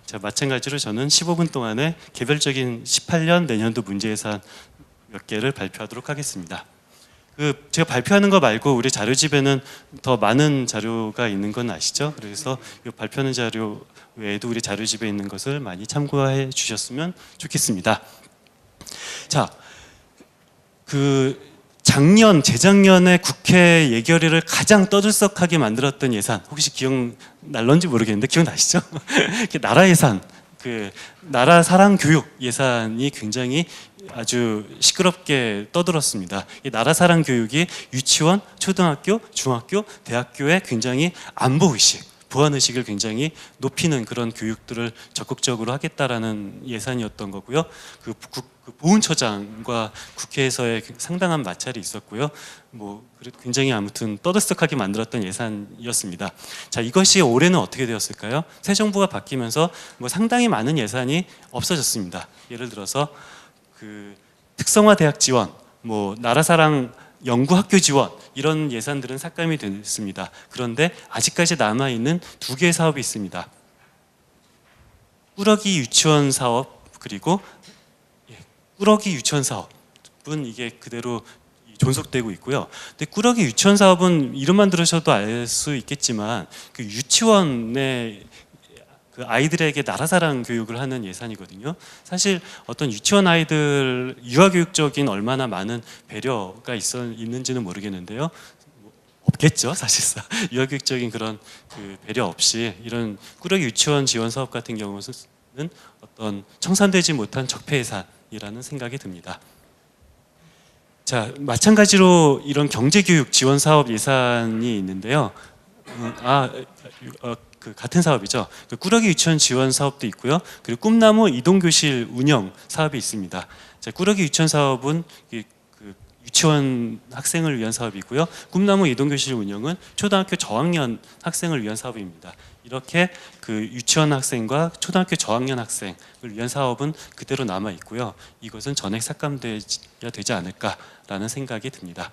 자, 마찬가지로 저는 15분 동안에 개별적인 18년 내년도 문제예산 몇 개를 발표하도록 하겠습니다. 제가 발표하는 거 말고 우리 자료집에는 더 많은 자료가 있는 건 아시죠? 그래서 이 발표하는 자료 외에도 우리 자료집에 있는 것을 많이 참고해 주셨으면 좋겠습니다. 자, 재작년에 국회 예결위를 가장 떠들썩하게 만들었던 예산, 혹시 기억날런지 모르겠는데 기억나시죠? 나라 예산, 나라 사랑 교육 예산이 굉장히 아주 시끄럽게 떠들었습니다. 이 나라 사랑 교육이 유치원, 초등학교, 중학교, 대학교에 굉장히 안보의식, 보안의식을 굉장히 높이는 그런 교육들을 적극적으로 하겠다라는 예산이었던 거고요. 보훈처장과 국회에서의 상당한 마찰이 있었고요. 굉장히 아무튼 떠들썩하게 만들었던 예산이었습니다. 자, 이것이 올해는 어떻게 되었을까요? 새 정부가 바뀌면서 상당히 많은 예산이 없어졌습니다. 예를 들어서 특성화 대학 지원, 나라사랑 연구학교 지원, 이런 예산들은 삭감이 됐습니다. 그런데 아직까지 남아있는 두 개의 사업이 있습니다. 꾸러기 유치원 사업, 그리고 꾸러기 유치원 사업은 이게 그대로 존속되고 있고요. 근데 꾸러기 유치원 사업은 이름만 들으셔도 알 수 있겠지만 유치원의 아이들에게 나라사랑 교육을 하는 예산이거든요. 사실 어떤 유치원 아이들 유아교육적인 얼마나 많은 배려가 있는지는 모르겠는데요. 없겠죠, 사실상. 유아교육적인 그런 배려 없이 이런 꾸러기 유치원 지원 사업 같은 경우는 어떤 청산되지 못한 적폐 예산이라는 생각이 듭니다. 자, 마찬가지로 이런 경제교육 지원 사업 예산이 있는데요. 같은 사업이죠. 꾸러기 유치원 지원 사업도 있고요. 그리고 꿈나무 이동교실 운영 사업이 있습니다. 자, 꾸러기 유치원 사업은 유치원 학생을 위한 사업이고요. 꿈나무 이동교실 운영은 초등학교 저학년 학생을 위한 사업입니다. 이렇게 유치원 학생과 초등학교 저학년 학생을 위한 사업은 그대로 남아 있고요. 이것은 전액 삭감돼야 되지 않을까라는 생각이 듭니다.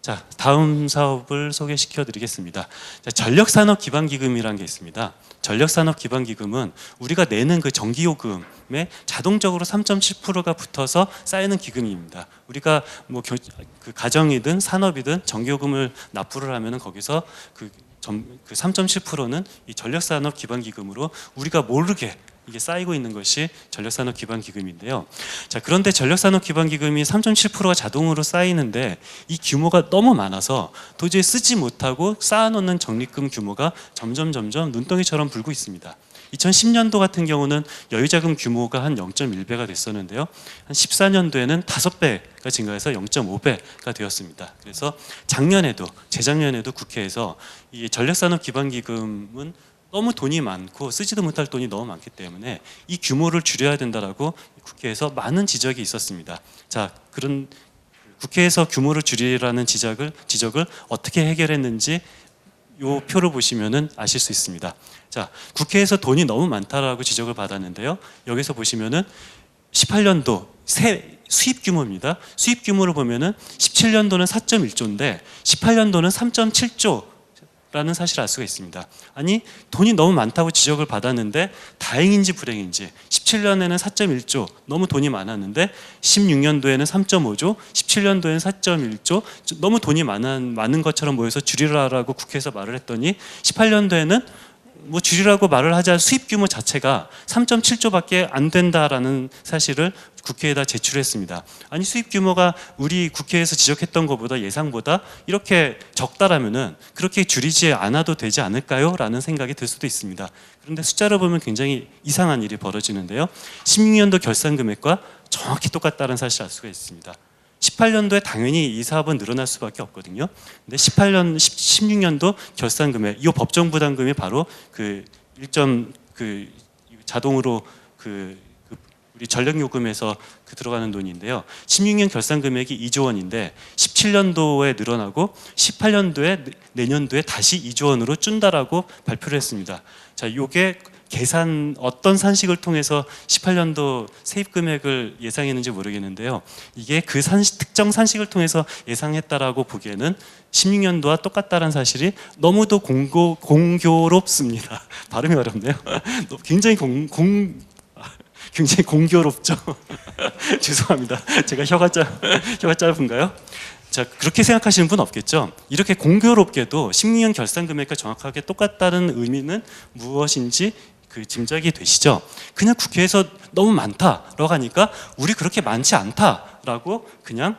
자, 다음 사업을 소개시켜 드리겠습니다. 전력산업기반기금이라는 게 있습니다. 전력산업기반기금은 우리가 내는 전기요금에 자동적으로 3.7%가 붙어서 쌓이는 기금입니다. 우리가 가정이든 산업이든 전기요금을 납부를 하면 거기서 3.7%는 이 전력산업기반기금으로 우리가 모르게 이게 쌓이고 있는 것이 전력산업기반기금인데요. 자, 그런데 전력산업기반기금이 3.7%가 자동으로 쌓이는데 이 규모가 너무 많아서 도저히 쓰지 못하고 쌓아놓는 적립금 규모가 점점 눈덩이처럼 불고 있습니다. 2010년도 같은 경우는 여유자금 규모가 한 0.1배가 됐었는데요. 한 14년도에는 5배가 증가해서 0.5배가 되었습니다. 그래서 재작년에도 국회에서 이 전력산업기반기금은 너무 돈이 많고 쓰지도 못할 돈이 너무 많기 때문에 이 규모를 줄여야 된다라고 국회에서 많은 지적이 있었습니다. 자, 그런 국회에서 규모를 줄이라는 지적을 어떻게 해결했는지 이 표를 보시면은 아실 수 있습니다. 자, 국회에서 돈이 너무 많다라고 지적을 받았는데요. 여기서 보시면은 18년도 수입 규모입니다. 수입 규모를 보면은 17년도는 4.1조인데 18년도는 3.7조 라는 사실을 알 수가 있습니다. 아니, 돈이 너무 많다고 지적을 받았는데 다행인지 불행인지 17년에는 4.1조 너무 돈이 많았는데 16년도에는 3.5조, 17년도에는 4.1조 너무 돈이 많은 것처럼 보여서 줄이라라고 국회에서 말을 했더니 18년도에는 줄이라고 말을 하자 수입 규모 자체가 3.7조밖에 안 된다라는 사실을 국회에다 제출했습니다. 아니, 수입 규모가 우리 국회에서 지적했던 것보다 예상보다 이렇게 적다라면은 그렇게 줄이지 않아도 되지 않을까요? 라는 생각이 들 수도 있습니다. 그런데 숫자를 보면 굉장히 이상한 일이 벌어지는데요. 16년도 결산 금액과 정확히 똑같다는 사실을 알 수가 있습니다. 18년도에 당연히 이 사업은 늘어날 수밖에 없거든요. 근데 16년도 결산 금액, 이 법정 부담금이 바로 자동으로 우리 전력요금에서 들어가는 돈인데요. 16년 결산 금액이 2조 원인데 17년도에 늘어나고 18년도에 내년도에 다시 2조 원으로 준다라고 발표를 했습니다. 자, 이게 계산 어떤 산식을 통해서 18년도 세입 금액을 예상했는지 모르겠는데요. 이게 그 특정 산식을 통해서 예상했다라고 보기에는 16년도와 똑같다는 사실이 너무도 공교롭습니다. 발음이 어렵네요. 굉장히 굉장히 공교롭죠. 죄송합니다. 제가 혀가 짧은가요? 자, 그렇게 생각하시는 분 없겠죠? 이렇게 공교롭게도 16년 결산 금액과 정확하게 똑같다는 의미는 무엇인지 그 짐작이 되시죠? 그냥 국회에서 너무 많다라고 하니까 우리 그렇게 많지 않다라고 그냥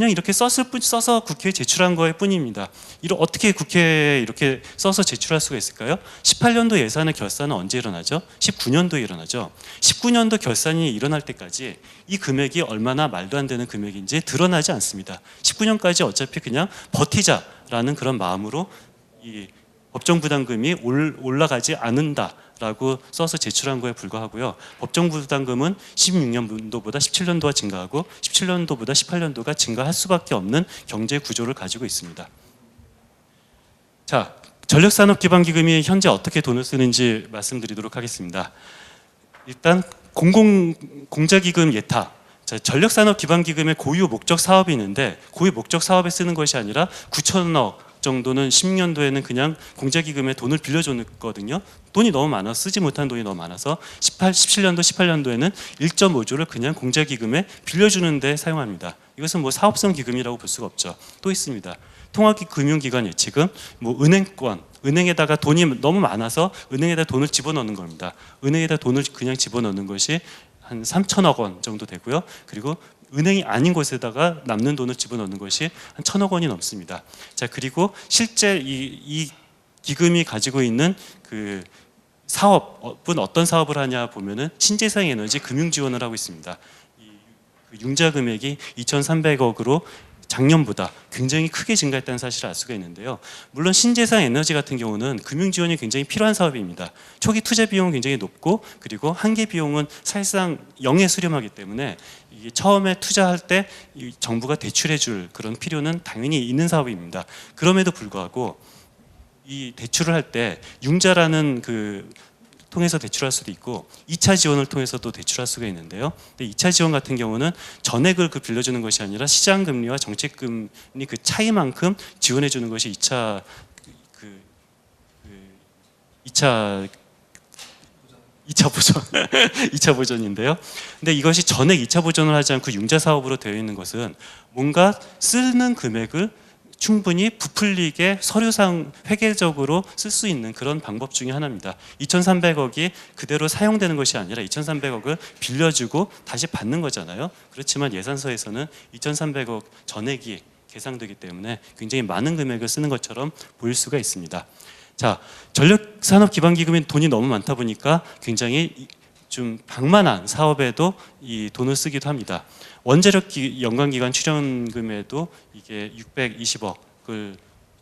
이렇게 써서 국회에 제출한 거일 뿐입니다. 어떻게 국회에 이렇게 써서 제출할 수가 있을까요? 18년도 예산의 결산은 언제 일어나죠? 19년도에 일어나죠. 19년도 결산이 일어날 때까지 이 금액이 얼마나 말도 안 되는 금액인지 드러나지 않습니다. 19년까지 어차피 그냥 버티자라는 그런 마음으로 이 법정 부담금이 올라가지 않는다라고 써서 제출한 거에 불과하고요. 법정 부담금은 16년도보다 17년도가 증가하고 17년도보다 18년도가 증가할 수밖에 없는 경제 구조를 가지고 있습니다. 자, 전력산업기반기금이 현재 어떻게 돈을 쓰는지 말씀드리도록 하겠습니다. 일단 공자기금 예타. 자, 전력산업기반기금의 고유 목적 사업이 있는데 고유 목적 사업에 쓰는 것이 아니라 9천억 정도는 16년도에는 그냥 공자기금에 돈을 빌려줬거든요. 돈이 너무 많아 쓰지 못한 돈이 너무 많아서 17년도, 18년도에는 1.5조를 그냥 공자기금에 빌려주는 데 사용합니다. 이것은 뭐 사업성 기금이라고 볼 수가 없죠. 또 있습니다. 통화금융기관 예치금, 뭐 은행에다가 돈이 너무 많아서 은행에다 돈을 집어넣는 겁니다. 은행에다 돈을 그냥 집어넣는 것이 한 3천억 원 정도 되고요. 그리고 은행이 아닌 곳에다가 남는 돈을 집어넣는 것이 한 1,000억 원이 넘습니다. 자, 그리고 실제 이 기금이 가지고 있는 그 사업은 어떤 사업을 하냐 보면은 신재생 에너지 금융 지원을 하고 있습니다. 이 융자 금액이 2,300억으로 작년보다 굉장히 크게 증가했다는 사실을 알 수가 있는데요. 물론 신재생 에너지 같은 경우는 금융 지원이 굉장히 필요한 사업입니다. 초기 투자 비용은 굉장히 높고 그리고 한계 비용은 사실상 0에 수렴하기 때문에 이게 처음에 투자할 때 정부가 대출해 줄 그런 필요는 당연히 있는 사업입니다. 그럼에도 불구하고 이 대출을 할 때 융자라는 그 통해서 대출할 수도 있고 2차 지원을 통해서도 대출할 수가 있는데요. 근데 2차 지원 같은 경우는 전액을 빌려주는 것이 아니라 시장 금리와 정책 금리 그 차이만큼 지원해 주는 것이 2차 보전 2차 보전인데요. 근데 이것이 전액 2차 보전을 하지 않고 융자 사업으로 되어 있는 것은 뭔가 쓰는 금액을 충분히 부풀리게 서류상 회계적으로 쓸 수 있는 그런 방법 중에 하나입니다. 2,300억이 그대로 사용되는 것이 아니라 2,300억을 빌려주고 다시 받는 거잖아요. 그렇지만 예산서에서는 2,300억 전액이 계상되기 때문에 굉장히 많은 금액을 쓰는 것처럼 보일 수가 있습니다. 자, 전력산업기반기금이 돈이 너무 많다 보니까 굉장히 좀 방만한 사업에도 이 돈을 쓰기도 합니다. 원자력 연관기관 출연금에도 이게 620억을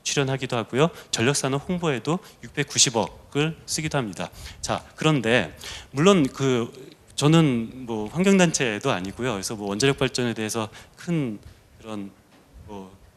출연하기도 하고요. 전력산업 홍보에도 690억을 쓰기도 합니다. 자, 그런데 물론 저는 뭐 환경단체도 아니고요. 그래서 뭐 원자력 발전에 대해서 큰 그런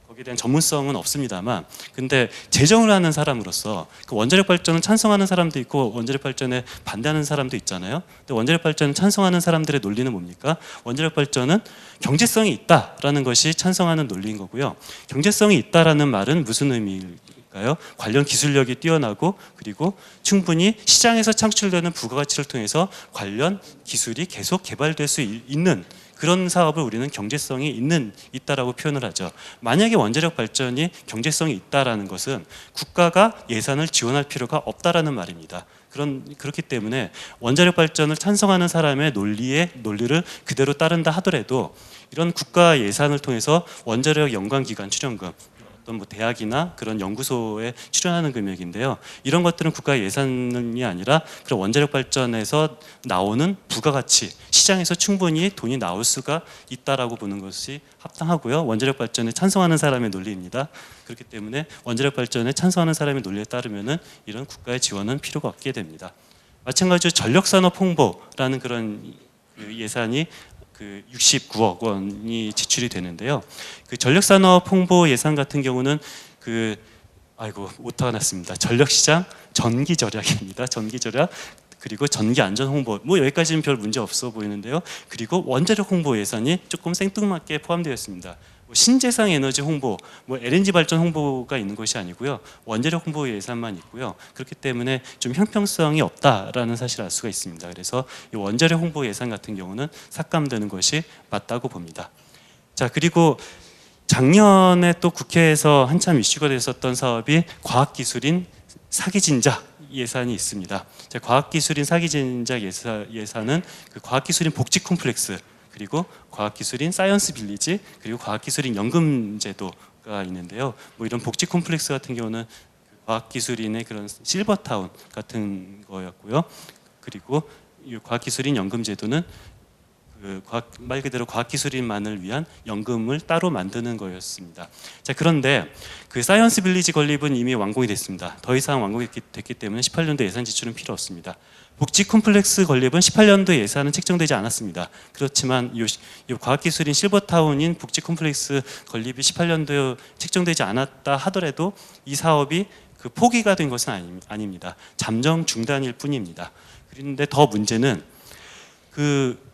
거기에 대한 전문성은 없습니다만, 근데 재정을 하는 사람으로서 그 원자력 발전을 찬성하는 사람도 있고 원자력 발전에 반대하는 사람도 있잖아요. 근데 원자력 발전을 찬성하는 사람들의 논리는 뭡니까? 원자력 발전은 경제성이 있다라는 것이 찬성하는 논리인 거고요. 경제성이 있다라는 말은 무슨 의미일까요? 관련 기술력이 뛰어나고 그리고 충분히 시장에서 창출되는 부가가치를 통해서 관련 기술이 계속 개발될 수 있는 그런 사업을 우리는 경제성이 있다라고 표현을 하죠. 만약에 원자력 발전이 경제성이 있다라는 것은 국가가 예산을 지원할 필요가 없다라는 말입니다. 그렇기 때문에 원자력 발전을 찬성하는 사람의 논리를 그대로 따른다 하더라도 이런 국가 예산을 통해서 원자력 연관기관 출연금, 어떤 뭐 대학이나 그런 연구소에 출연하는 금액인데요. 이런 것들은 국가 예산이 아니라 그런 원자력 발전에서 나오는 부가가치, 시장에서 충분히 돈이 나올 수가 있다라고 보는 것이 합당하고요. 원자력 발전에 찬성하는 사람의 논리입니다. 그렇기 때문에 원자력 발전에 찬성하는 사람의 논리에 따르면은 이런 국가의 지원은 필요가 없게 됩니다. 마찬가지로 전력산업 홍보라는 그런 예산이 69억 원이 지출이 되는데요. 그 전력산업 홍보 예산 같은 경우는 오타가 났습니다. 전력시장 전기절약입니다. 전기절약 그리고 전기 안전 홍보, 뭐 여기까지는 별 문제 없어 보이는데요. 그리고 원자력 홍보 예산이 조금 생뚱맞게 포함되어 있습니다. 뭐 신재생 에너지 홍보, 뭐 LNG 발전 홍보가 있는 것이 아니고요. 원자력 홍보 예산만 있고요. 그렇기 때문에 좀 형평성이 없다라는 사실을 알 수가 있습니다. 그래서 이 원자력 홍보 예산 같은 경우는 삭감되는 것이 맞다고 봅니다. 자, 그리고 작년에 또 국회에서 한참 이슈가 됐었던 사업이 과학기술인 사기진작 예산이 있습니다. 과학기술인 사기진작 예산은 그 과학기술인 복지 콤플렉스, 그리고 과학기술인 사이언스 빌리지, 그리고 과학기술인 연금제도가 있는데요. 뭐 이런 복지 콤플렉스 같은 경우는 과학기술인의 그런 실버타운 같은 거였고요. 그리고 이 과학기술인 연금제도는 말 그대로 과학기술인만을 위한 연금을 따로 만드는 거였습니다. 자, 그런데 그 사이언스 빌리지 건립은 이미 완공이 됐습니다. 더 이상 완공이 됐기 때문에 18년도 예산 지출은 필요 없습니다. 복지 콤플렉스 건립은 18년도 예산은 책정되지 않았습니다. 그렇지만 이 과학기술인 실버타운인 복지 콤플렉스 건립이 18년도에 책정되지 않았다 하더라도 이 사업이 그 포기가 된 것은 아닙니다. 잠정 중단일 뿐입니다. 그런데 더 문제는 그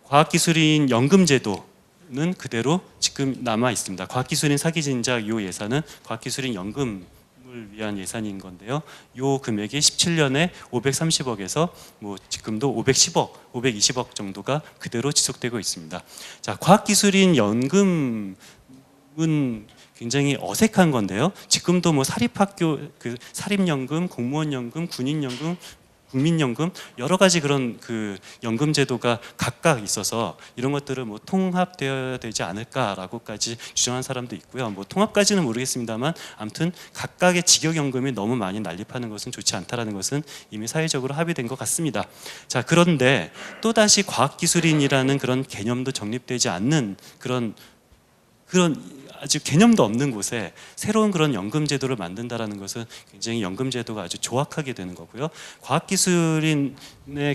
과학기술인 연금제도는 그대로 지금 남아 있습니다. 과학기술인 사기진작 요 예산은 과학기술인 연금을 위한 예산인 건데요. 요 금액이 17년에 530억에서 뭐 지금도 510억, 520억 정도가 그대로 지속되고 있습니다. 자, 과학기술인 연금은 굉장히 어색한 건데요. 지금도 뭐 사립학교 그 사립연금, 공무원연금, 군인연금, 국민연금 여러 가지 그런 그 연금 제도가 각각 있어서 이런 것들을 뭐 통합되어야 되지 않을까라고까지 주장한 사람도 있고요. 뭐 통합까지는 모르겠습니다만 아무튼 각각의 직역연금이 너무 많이 난립하는 것은 좋지 않다라는 것은 이미 사회적으로 합의된 것 같습니다. 자, 그런데 또 다시 과학기술인이라는 그런 개념도 정립되지 않는 그런 아주 개념도 없는 곳에 새로운 그런 연금 제도를 만든다라는 것은 굉장히 연금 제도가 아주 조악하게 되는 거고요. 과학기술인의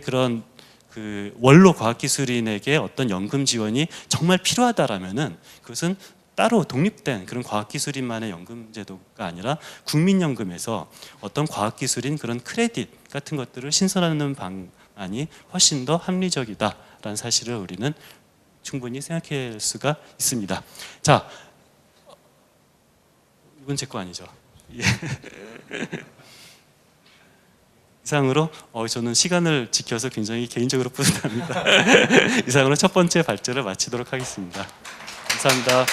그런 그 원로 과학기술인에게 어떤 연금 지원이 정말 필요하다라면은 그것은 따로 독립된 그런 과학기술인만의 연금 제도가 아니라 국민연금에서 어떤 과학기술인 그런 크레딧 같은 것들을 신설하는 방안이 훨씬 더 합리적이다라는 사실을 우리는 충분히 생각할 수가 있습니다. 자, 이건 제 거 아니죠? 예. 이상으로 저는 시간을 지켜서 굉장히 개인적으로 뿌듯합니다. 이상으로 첫 번째 발제를 마치도록 하겠습니다. 감사합니다.